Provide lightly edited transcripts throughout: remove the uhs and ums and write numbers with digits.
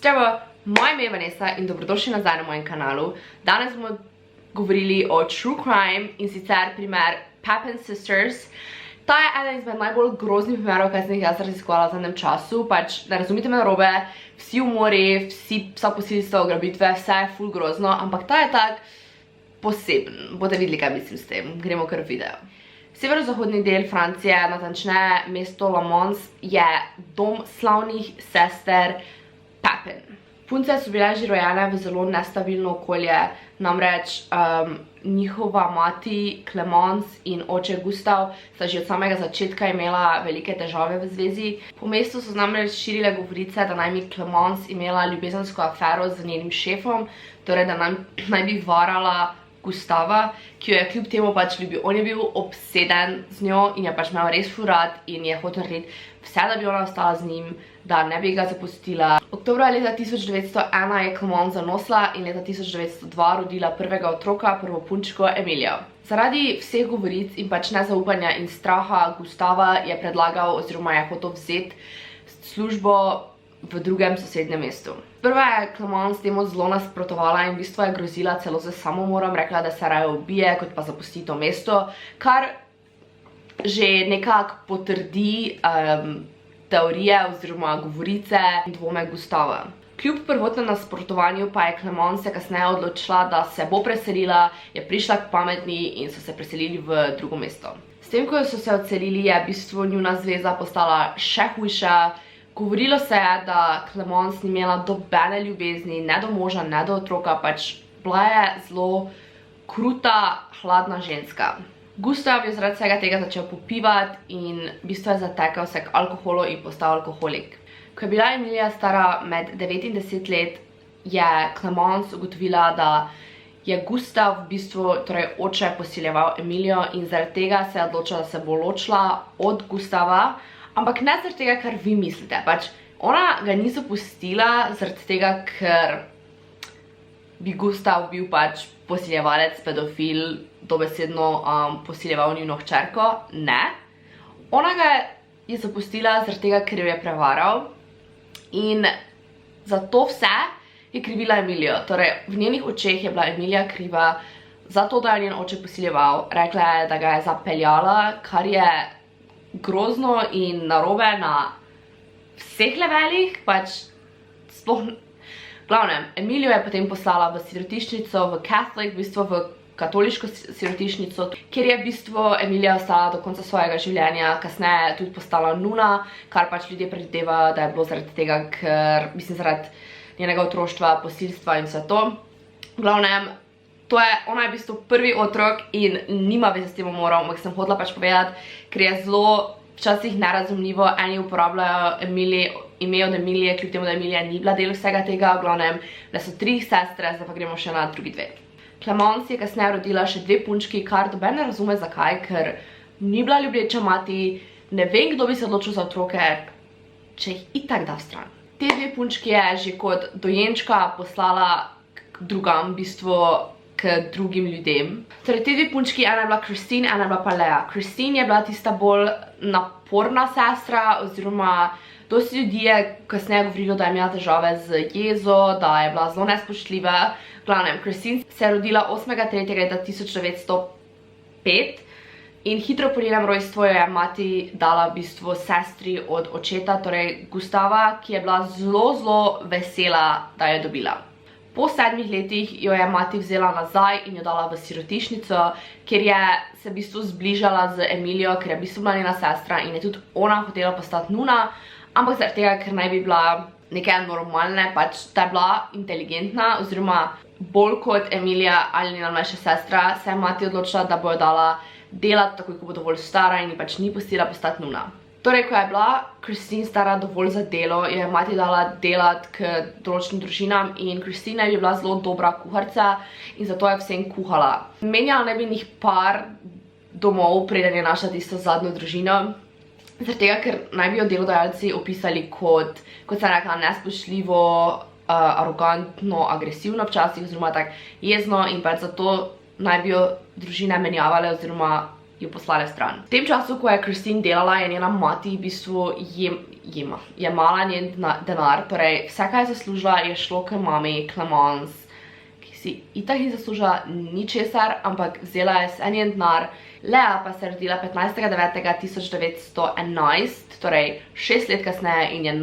Zdravo, moje ime je Vanessa in dobrodošli nazaj na mojem kanalu. Danes bomo govorili o true crime in sicer primer Papin Sisters. Ta je eden izmed najbolj groznih primerov, kaj sem jih jaz raziskovala v zadnjem času. Pač, ne razumite me narobe, vsi umori, vsa posilstva, ugrabitve, vse je ful grozno, ampak ta je tak poseben. Boste videli, kaj mislim s tem. Gremo kar v video. Severozahodni del Francije, natančneje mesto Le Mans, je dom slavnih sester Papin. Punce so bile že rojene v zelo nestabilno okolje, namreč njihova mati Clemence in oče Gustav sta že od samega začetka imela velike težave v zvezi. Po mestu so namreč širile govorice, da naj bi Clemence imela ljubezensko afero z njenim šefom, torej da naj bi varala Gustava, ki jo je kljub temu pač ljubil. On je bil obseden z njo in je pač imel res ful rad in je hotel narediti vse, da bi ona ostala z njim, da ne bi ga zapustila. Oktobra leta 1901 je Clemence zanosla in leta 1902 rodila prvega otroka, prvo punčko Emilijo. Zaradi vseh govoric in pač nezaupanja in straha Gustava je predlagal oziroma je hotel vzeti službo v drugem sosednjem mestu. Prva je Clemence temu zelo nasprotovala in v bistvu je grozila celo z samomorom, rekla, da se raje ubije, kot pa zapusti to mesto, kar že nekako potrdi teorije oziroma govorice in dvome Gustava. Kljub prvotnem nasprotovanju pa je Clemence kasneje odločila, da se bo preselila, je prišla k pametni in so se preselili v drugo mesto. S tem, ko so se odselili, je v bistvu njuna zveza postala še hujša. Govorilo se je, da Clemence ni imela dobene ljubezni, ne do moža, ne do otroka, pač bila je zelo kruta, hladna ženska. Gustav je zaradi vsega tega začel popivati in v bistvu je zatekal se k alkoholu in postal alkoholik. Ko je bila Emilija stara med 9 in 10 let, je Clemence ugotovila, da je Gustav v bistvu, torej oče, posiljeval Emilijo in zaradi tega se je odločila, da se bo ločila od Gustava, ampak ne zaradi tega, kar vi mislite. Pač ona ga ni zapustila zaradi tega, ker bi Gustav bil pač posiljevalec, pedofil, dobesedno posiljeval njuno hčerko. Ne. Ona ga je zapustila zaradi tega, ker jo je prevaral in za to vse je krivila Emilijo. Torej, v njenih očeh je bila Emilija kriva za to, da je njen oče posiljeval. Rekla je, da ga je zapeljala, kar je grozno in narobe na vseh levelih, pač sploh. Glavnem, Emilijo je potem poslala v sirotišnico, v Catholic, v bistvu v katoliško sirotišnico, kjer je v bistvu Emilija ostala do konca svojega življenja, kasneje tudi postala nuna, kar pač ljudje predvidevajo, da je bilo zaradi tega, ker, mislim, zaradi njenega otroštva, posilstva in vse to. Glavnem, ona je v bistvu prvi otrok in nima veze s tem umorom, ampak sem hotela pač povedati, ker je zelo včasih nerazumljivo, eni uporabljajo ime od Emilije, kljub temu, da Emilija ni bila del vsega tega, v glavnem, da so 3 sestre, zdaj pa gremo še na drugi 2. Clemence je kasneje rodila še 2 punčki, kar noben ne razume zakaj, ker ni bila ljubeča mati, ne vem, kdo bi se odločil za otroke, če jih itak da v stran. Te 2 punčki je že kot dojenčka poslala k drugam, v bistvu k drugim ljudem. Torej, te 2 punčki, ena je bila Christine, ena je bila pa Lea. Christine je bila tista bolj naporna sestra, oziroma dosti ljudi je kasneje govorilo, da je imela težave z jezo, da je bila zelo nespoštljiva. Glavnem, Christine se je rodila 8.3.1905 in hitro po njenem rojstvu jo je mati dala v bistvu sestri od očeta, torej Gustava, ki je bila zelo vesela, da jo je dobila. Po 7 letih jo je mati vzela nazaj in jo dala v sirotišnico, kjer je se v bistvu zbližala z Emilijo, ker je v bistvu bila njena sestra in je tudi ona hotela postati nuna, ampak zaradi tega, ker naj bi bila nekaj normalne, pač da je bila inteligentna, oziroma bolj kot Emilija ali njena mlajša sestra, se je mati odločila, da bo jo dala delati takoj, ko bo dovolj stara in ji pač ni pustila postati nuna. Torej, ko je bila Christine stara dovolj za delo, jo je mati dala delati k določenim družinam in Christine je bila zelo dobra kuharica in zato je vsem kuhala. Menjala ne bi njih par domov, preden je našla tisto zadnjo družino, zaradi tega, ker naj bi jo delodajalci opisali kot sem rekla, nespoštljivo, arogantno, agresivno včasih, oziroma tako jezno in pač zato naj bi jo družine menjavale oziroma jo poslale stran. V tem času, ko je Christine delala, je njena mati v bistvu jemala njen denar, torej vse, kaj je zaslužila, je šlo k mami Clemence, ki si itak ni zaslužila ničesar, ampak vzela je vse njen denar. Lea pa se je rodila 15.9.1911, torej 6 let kasneje in je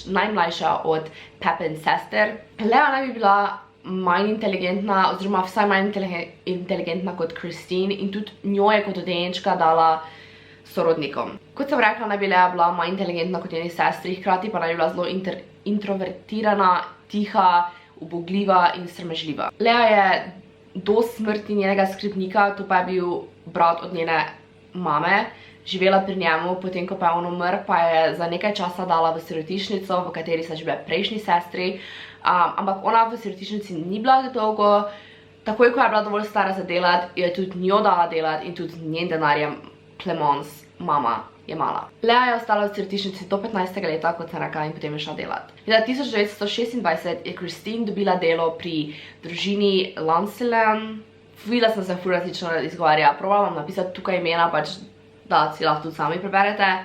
najmlajša od Pepin's sester. Lea naj bi bila manj inteligentna, oziroma vsaj manj inteligentna kot Christine in tudi njo je kot dojenčka dala sorodnikom. Kot sem rekla, naj bi Lea bila manj inteligentna kot njeni sestri, hkrati pa naj bi bila zelo introvertirana, tiha, ubogljiva in sramežljiva. Lea je do smrti njenega skrbnika, to pa je bil brat od njene mame, živela pri njemu, potem ko pa je on umrl, pa je za nekaj časa dala v sirotišnico, v kateri so živele prejšnji sestri, ampak ona v sirotišnici ni bila dolgo, takoj ko je bila dovolj stara za delati, je tudi njo dala delati in tudi njen denar je Clemence, mama, jemala. Lea je ostala v sirotišnici do 15. leta, kot sem rekla, in potem je šla delati. Leta 1926 je Christine dobila delo pri družini Lancelin. Videla sem se ful različno izgovarja, probala vam napisati tukaj imena, pač da si lahko tudi sami preberete.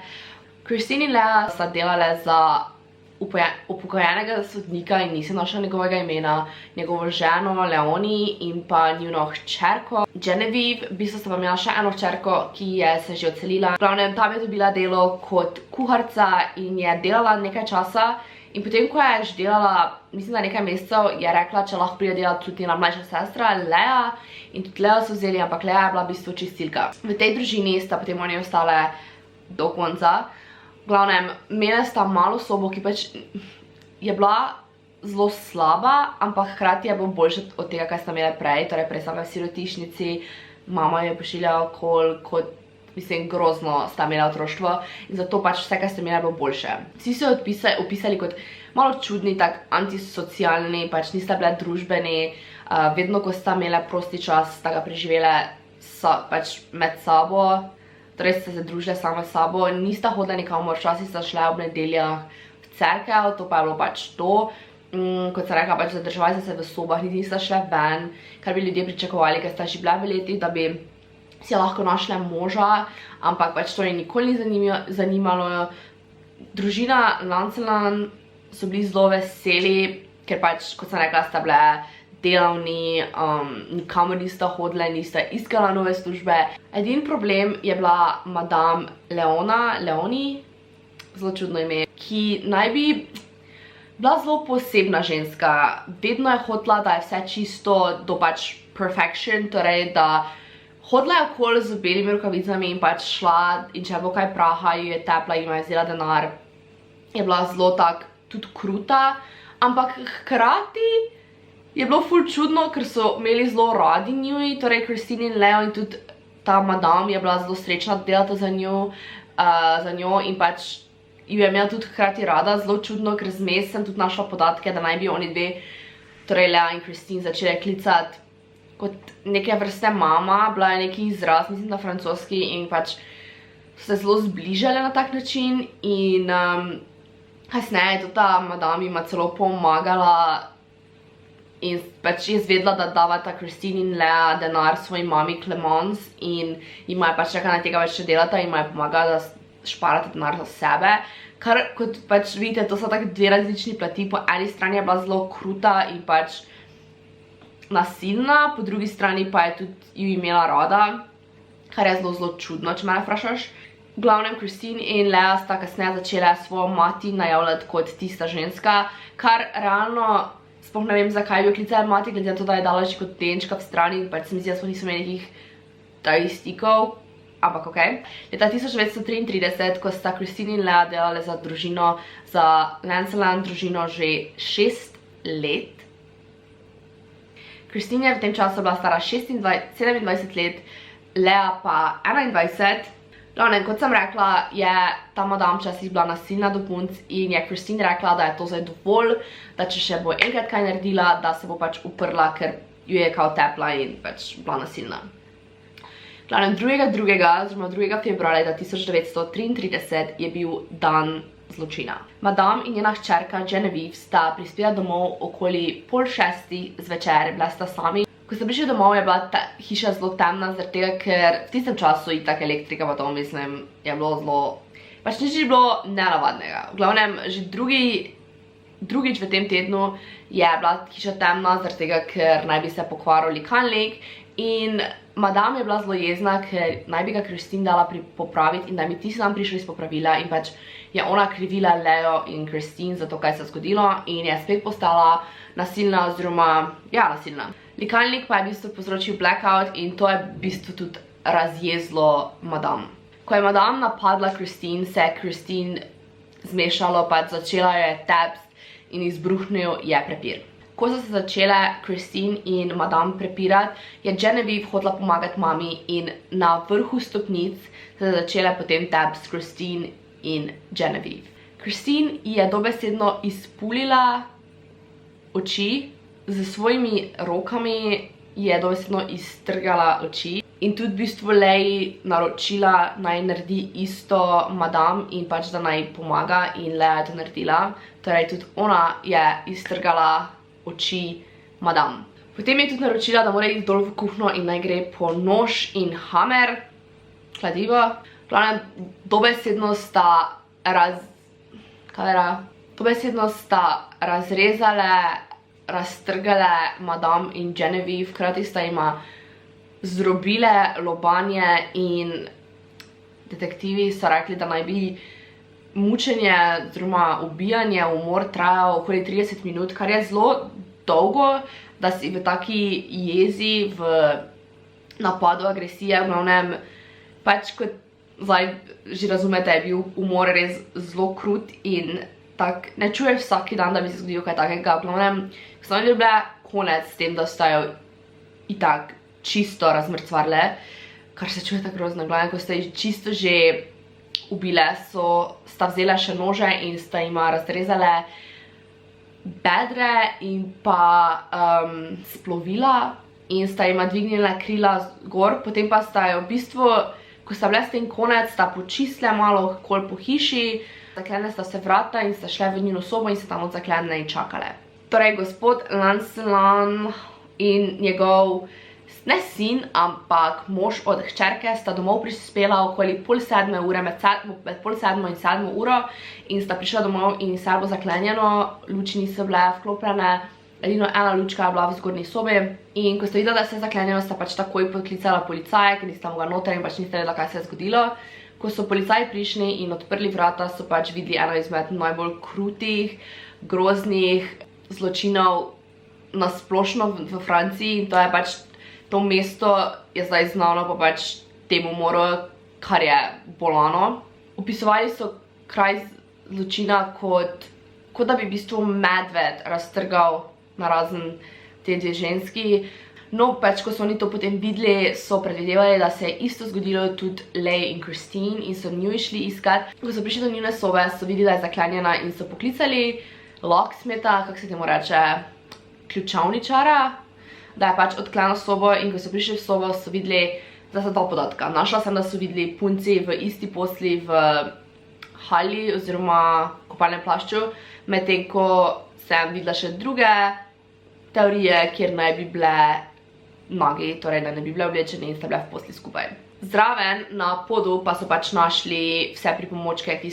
Christine in Lea sta delale za upokojenega sodnika in nisem našla njegovega imena, njegovo ženo Leonie in pa njuno hčerko Genevieve. V bistvu sta pa imela še eno hčerko, ki je se že odselila. V glavnem, tam je dobila delo kot kuharca in je delala nekaj časa. In potem, ko je že delala, mislim, da nekaj mesecev, je rekla, če lahko pride delati tudi njena mlajša sestra, Lea. In tudi Leo so vzeli, ampak Lea je bila v bistvu čistilka. V tej družini sta potem oni ostale do konca. V glavnem, imele sta malo sobo, ki pač je bila zelo slaba, ampak hkrati je bilo boljše od tega, kaj sta imele prej. Torej, prej sta v sirotišnici, mama je pošiljala okoli, kot mislim, grozno sta imela otroštvo in zato pač vse, kar sta imela, bilo boljše. Vsi so jo opisali kot malo čudni, tak antisocialni, pač nista bile družbeni, vedno, ko sta imele prosti čas, sta ga preživele pač med sabo, torej sta se družile same s sabo, nista hodila nikamor, včasih sta šle ob nedeljah v cerkev, to pa je bilo pač to. Kot sem rekla, pač zadrževali se v sobah, niti nista šle ven, kar bi ljudje pričakovali, ker sta že bile v letih, da bi si lahko našle moža, ampak pač to je nikoli ni zanimalo. Družina Lancelin so bili zelo veseli, ker pač, kot sem rekla, sta bile delavni, nikamor nista hodile, nista iskala nove službe. Edin problem je bila madame Leonie, zelo čudno ime, ki naj bi bila zelo posebna ženska. Vedno je hotela, da je vse čisto do pač perfection, torej da hodila je okoli z belimi rokavicami in pač šla in če je bilo kaj praha, jo je tepla in je vzela denar. Je bila zelo tak tudi kruta, ampak hkrati je bilo ful čudno, ker so imeli zelo radi njuji, torej Christine in Leo in tudi ta madame je bila zelo srečna delati za njo in pač jo je imela tudi hkrati rada. Zelo čudno, ker zmes sem tudi našla podatke, da naj bi oni dve, torej Lea in Christine, začeli klicati kot neke vrste mama, bila je neki izraz, mislim, na francoski in pač so se zelo zbližale na tak način in kasneje je tudi ta madame ima celo pomagala in pač je zvedla, da davata Christine in Lea denar svoji mami Clemence in jima je pač rekla, da tega več ne delata in jima je pomagala, da šparata denar za sebe. Kar, kot pač vidite, to so tako dve različni plati. Po eni strani je bila zelo kruta in pač nasilna, po drugi strani pa je tudi ju imela rada, kar je zelo čudno, če me vprašaš. V glavnem, Christine in Lea sta kasneje začele svojo mati najavljati kot tista ženska, kar realno sploh ne vem, zakaj bi jo klicali mati, glede na to, da je dala že kot denčka v strani in pač se mi zdi, da smo niso imeli nekih takih stikov, ampak okej. Leta 1933, ko sta Christine in Lea delale za družino, za Lancelin družino že 6 let. Christine je v tem času bila stara 27 let, Lea pa 21. Glavnem, kot sem rekla, je ta madame včasih bila nasilna do punc in je Christine rekla, da je to zdaj dovolj, da če še bo enkrat kaj naredila, da se bo pač uprla, ker ju je kao tepla in pač bila nasilna. Glavnem, 2. februarja 1933 je bil dan zločina. Madame in njena hčerka Genevieve sta prispela domov okoli 5:30 zvečer, bila sta sami. Ko sta prišli domov, je bila hiša zelo temna, zaradi tega, ker v tistem času itak elektrika, pa to mislim, je bilo zelo Pač nič ni bilo nenavadnega. V glavnem, že drugič v tem tednu je bila hiša temna, zaradi tega, ker naj bi se pokvaril likalnik in madam je bila zelo jezna, ker naj bi ga Christine dala popraviti in da mi tisti dan prišli iz popravila in pač je ona krivila Leo in Christine za to, kaj se je zgodilo in je spet postala nasilna oziroma, ja, nasilna. Likalnik pa je v bistvu povzročil blackout in to je v bistvu tudi razjezlo madam. Ko je madam napadla Christine, se je Christine zmešalo, pač začela je tepst in izbruhnil je prepir. Ko so se začele Christine in madam prepirati, je Genevieve hotela pomagati mami in na vrhu stopnic se začele potem tepst Christine in Genevieve. Christine je dobesedno izpulila oči, z svojimi rokami je dobesedno iztrgala oči in tudi v bistvu Leji naročila naj naredi isto madam in pač da naj pomaga in Leja je to naredila. Torej tudi ona je iztrgala oči madam. Potem je tudi naročila, da mora iti dol v kuhno in naj gre po nož in hamer, kladivo. Glavnem, dobesedno sta razrezale, raztrgale madam in Genevieve, hkrati sta jima zdrobile lobanje in detektivi so rekli, da naj bi mučenje oziroma ubijanje, umor trajal okoli 30 minut, kar je zelo dolgo, da si v taki jezi, v napadu agresije, v glavnem, pač kot zdaj že razumete, je bil umor res zelo krut in tak ne čuješ vsaki dan, da bi se zgodil kaj takega. V glavnem, ko so bile konec s tem, da sta jo itak čisto razmrcvarile, kar se čuje tako grozno. V glavnem, ko sta jo čisto že ubile, sta vzela še nože in sta jima razrezale bedre in pa splovila in sta jima dvignila krila gor, potem pa sta jo v bistvu, ko sta bile s tem konec, sta počistile malo okoli po hiši, zaklenile sta se vrata in sta šle v njeno sobo in se tam odzaklenile in čakale. Torej, gospod Lancelot in njegov, ne sin, ampak mož od hčerke sta domov prispela okoli pol 7 ure, med pol 7 in 7 uro in sta prišla domov in vse bo zaklenjeno, luči niso bile vklopljene, edino ena lučka je bila v zgornji sobi in ko sta videla, da se je zaklenjeno, sta pač takoj poklicala policaje, ker nista mogla noter in pač nista vedela, kaj se je zgodilo. Ko so policaji prišli in odprli vrata, so pač videli eno izmed najbolj krutih, groznih zločinov na splošno v Franciji in to je pač, to mesto je zdaj znano po pač tem umoru, kar je bolano. Opisovali so kraj zločina kot da bi v bistvu medved raztrgal na razen te dve ženski. No, pač, ko so oni to potem videli, so predvidevali, da se je isto zgodilo tudi Leigh in Christine in so njo išli iskat. Ko so prišli do njene sobe, so videli, da je zaklenjena in so poklicali locksmita, kako se temu reče, ključavničara, da je pač odklenil sobo in ko so prišli v sobo, so videli, da so dva podatka. Našla sem, da so videli punci v isti posli v halji oziroma kopalnem plašču, medtem ko sem videla še druge teorije, kjer naj bi bile nagi, torej da ne bi bile oblečene in sta bile v posli skupaj. Zraven na podu pa so pač našli vse pripomočke, ki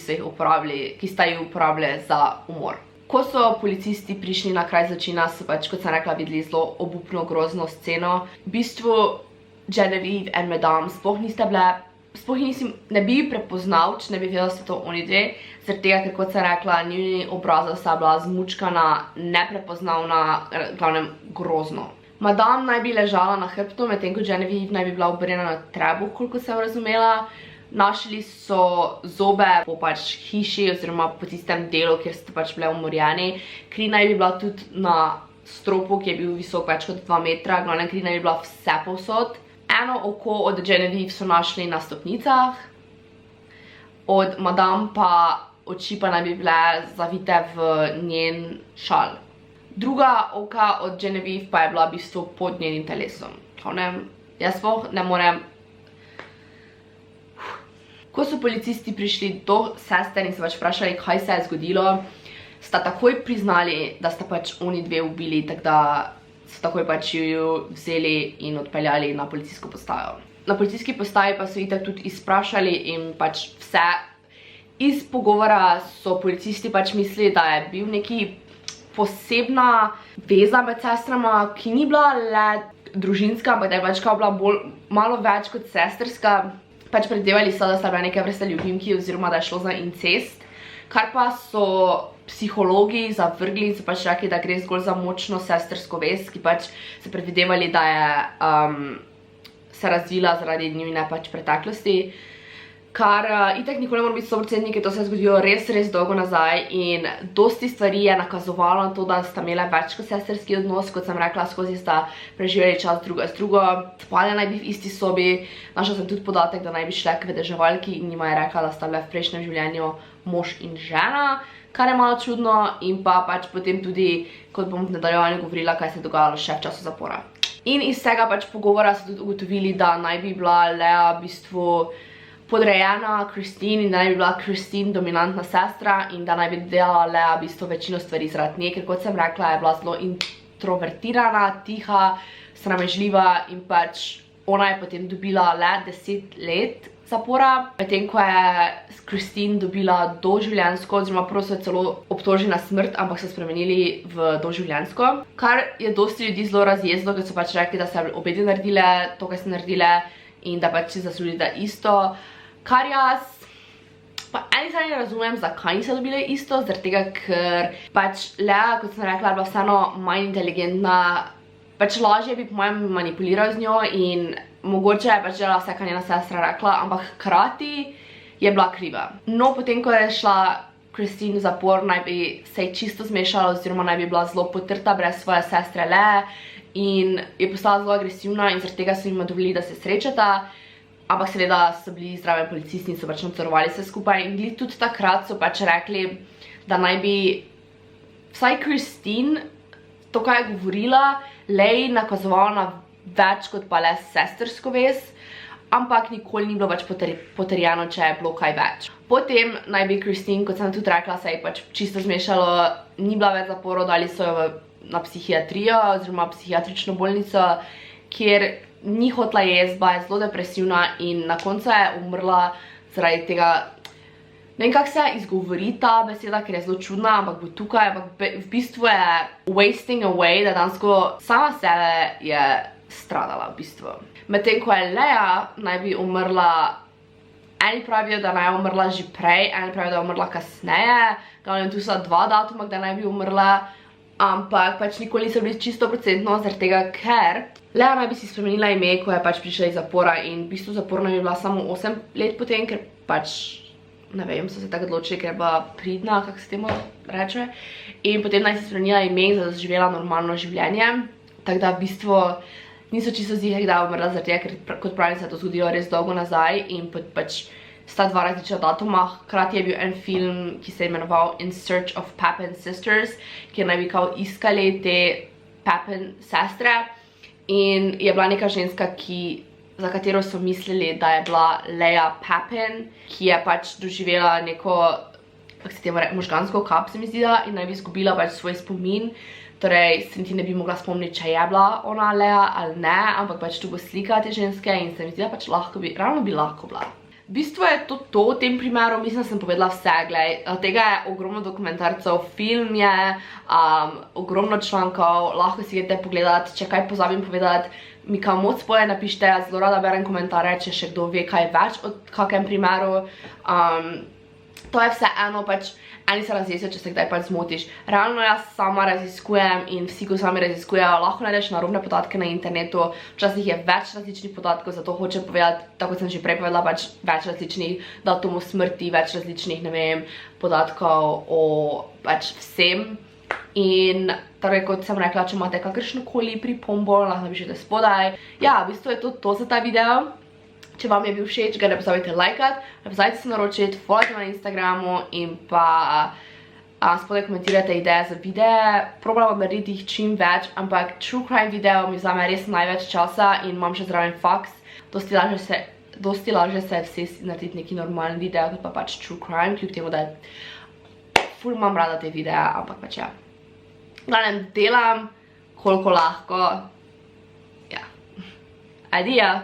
sta jih uporabljali za umor. Ko so policisti prišli na kraj zločina, so pač, kot sem rekla, videli zelo obupno, grozno sceno. V bistvu Genevieve in madam sploh ne bi prepoznal, če ne bi vedel, da so to oni dve, zaradi tega, ker kot sem rekla, njeni obraza sta bila zmučkana, neprepoznavna, glavnem grozno. Madam naj bi ležala na hrbtu, medtem ko Genevieve naj bi bila obrnjena na trebuh, koliko sem razumela. Našli so zobe po pač hiši oziroma po tistem delu, kjer so pač bile umorjeni. Kri naj bi bila tudi na stropu, ki je bil visok več kot 2 metra, glavnem kri naj bi bila vse povsod. Eno oko od Genevieve so našli na stopnicah, od madam pa oči pa naj bi bile zavite v njen šal. Druga oka od Genevieve pa je bila v bistvu pod njenim telesom. Jaz sploh ne morem. Ko so policisti prišli do sester in se pač vprašali, kaj se je zgodilo, sta takoj priznali, da sta pač oni dve ubili, tako da so takoj pač jo vzeli in odpeljali na policijsko postajo. Na policijski postaji pa so itak tudi izprašali in pač vse Iz pogovora so policisti pač mislili, da je bil neki posebna veza med sestrama, ki ni bila le družinska, ampak da je pač kao bila malo več kot sestrska. Pač predvidevali so, da sta bila neke vrste ljubimki oziroma da je šlo za incest, kar pa so psihologi zavrgli in so pač rekli, da gre zgolj za močno sestrsko vez, ki pač so predvidevali, da je se razvila zaradi njune pač preteklosti. Kar itak nikoli ne mora biti 100%, ker to se je zgodilo res dolgo nazaj in dosti stvari je nakazovalo na to, da sta imela več kot sestrski odnos, kot sem rekla, skozi sta preživeli čas druga z drugo, spali naj bi v isti sobi, našla sem tudi podatek, da naj bi šle k vedeževalki in njima je rekla, da sta bile v prejšnjem življenju mož in žena, kar je malo čudno in pa pač potem tudi, kot bom v nadaljevanju govorila, kaj se je dogajalo še v času zapora. In iz tega pač pogovora so tudi ugotovili, da naj bi bila Lea v bistvu podrejena Christine in da naj bi bila Christine dominantna sestra in da naj bi delala Lea v bistvu večino stvari zaradi nje, ker kot sem rekla, je bila zelo introvertirana, tiha, sramežljiva in pač ona je potem dobila le 10 let zapora, medtem ko je Christine dobila doživljenjsko, oziroma prvo so celo obtožili na smrt, ampak so spremenili v doživljenjsko, kar je dosti ljudi zelo razjezilo, ker so pač rekli, da so obe naredile to, kar so naredile in da pač si zaslužili da isto. Kar jaz pa eni strani razumem, zakaj niso dobile isto, zaradi tega, ker pač Lea, kot sem rekla, je bila vseeno manj inteligentna, pač lažje bi po mojem manipuliral z njo in mogoče je pač delala vse, kar njena sestra rekla, ampak hkrati je bila kriva. No, potem, ko je šla Christine v zapor, naj bi se ji čisto zmešala oziroma naj bi bila zelo potrta brez svoje sestre Lee in je postala zelo agresivna in zaradi tega so jima dovolili, da se srečata. Ampak seveda so bili zraven policisti in so pač nadzorovali vse skupaj in tudi takrat so pač rekli, da naj bi vsaj Christine to, kaj je govorila, Leji nakazovala na več kot pa le sestrsko vez, ampak nikoli ni bilo pač potrjeno, če je bilo kaj več. Potem naj bi Christine, kot sem tudi rekla, se je pač čisto zmešalo, ni bila več zaporov, dali so jo na psihiatrijo oziroma psihiatrično bolnico, kjer ni hotla jesti, bila je zelo depresivna in na koncu je umrla zaradi tega, ne vem, kako se izgovori ta beseda, ker je zelo čudna, ampak bo tukaj, ampak v bistvu je wasting away, da dansko sama sebe je stradala v bistvu. Medtem ko je Lea naj bi umrla, eni pravijo, da naj je umrla že prej, eni pravijo, da je umrla kasneje, glavnem tu so 2 datuma, da naj bi umrla, ampak pač nikoli niso bili čisto procentno, zaradi tega, ker Lea naj bi si spremenila ime, ko je pač prišla iz zapora in v bistvu zapor naj bi bila samo 8 let potem, ker pač, ne vem, so se tako odločili, ker je bila pridna, kako se temu reče, in potem naj si spremenila ime in zaživela normalno življenje, tako da v bistvu niso čisto ziher, da je umrla zaradi tega, ker kot pravim se je to zgodilo res dolgo nazaj in pač sta 2 različna datuma. Hkrati je bil en film, ki se je imenoval In Search of Papen Sisters, kjer naj bi kao iskali te Papen sestre in je bila neka ženska, za katero so mislili, da je bila Lea Papen, ki je pač doživela neko, kako se temu reče, možgansko kap, se mi zdi, in naj bi izgubila pač svoj spomin. Torej, se niti ne bi mogla spomniti, če je bila ona Lea ali ne, ampak pač tu bo slika te ženske in se mi zdi, da pač ravno bi lahko bila. V bistvu je to v tem primeru, mislim, da sem povedala vse, glej, tega je ogromno dokumentarcev, film je, ogromno člankov, lahko si idete pogledati, če kaj pozabim povedati, mi kao moc spoje napište, jaz zelo rada berem komentarje, če še kdo ve kaj več o kakem primeru. To je vse eno, pač eni se razjesijo, če se kdaj pač zmotiš. Realno jaz sama raziskujem in vsi, ko sami raziskujejo, lahko najdeš narobne podatke na internetu, včasih je več različnih podatkov, zato hočem povedati, tako sem že prej povedala, pač več različnih datumov smrti, več različnih, ne vem, podatkov o pač vsem. In torej, kot sem rekla, če imate kakršnokoli pripombo, lahko napišete spodaj. Ja, v bistvu je to za ta video. Če vam je bil všeč, ga ne pozabite lajkati, ne pozabite se naročiti, followajte na Instagramu in pa spodaj komentirajte ideje za videe. Probala bom narediti jih čim več, ampak true crime video mi vzame res največ časa in imam še zraven faks. Dosti lažje se vse narediti neki normalen video, kot pa pač true crime, kljub temu, da ful imam rada te videe, ampak pač ja. Glavnem, delam, koliko lahko. Ja. Adijo!